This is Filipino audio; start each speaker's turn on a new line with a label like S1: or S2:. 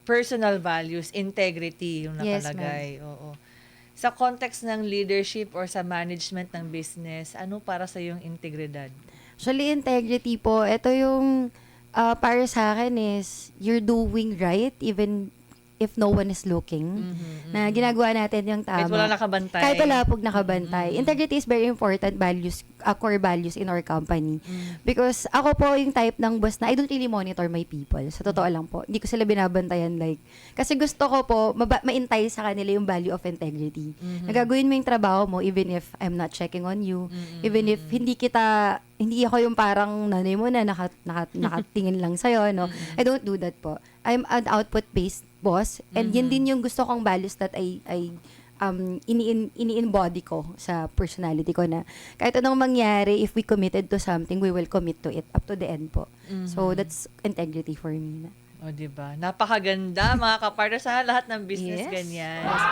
S1: personal values, integrity yung
S2: Yes,
S1: nakalagay. Oo. Sa context ng leadership or sa management ng business, ano para sa yung integridad?
S2: Actually, integrity po, ito yung para sa akin is you're doing right even if no one is looking. Na ginagawa natin yung tama.
S1: Kahit wala nakabantay.
S2: Kahit wala pong nakabantay. Integrity is very important values, core values in our company. Because ako po yung type ng boss na I don't really monitor my people. Sa totoo lang po. Hindi ko sila binabantayan like. Kasi gusto ko po maintay sa kanila yung value of integrity. Nagagawin mo yung trabaho mo even if I'm not checking on you. Even if hindi ako yung parang nanay mo na nakatingin lang sa'yo, no? I don't do that po. I'm an output-based boss and yun din yung gusto kong values that I ini-embody ko sa personality ko na kahit anong mangyari, if we committed to something, we will commit to it up to the end po. So, that's integrity for me.
S1: O, diba? Napakaganda, mga kapartner. Sa lahat ng business
S2: Yes.
S1: ganyan.
S2: Yes.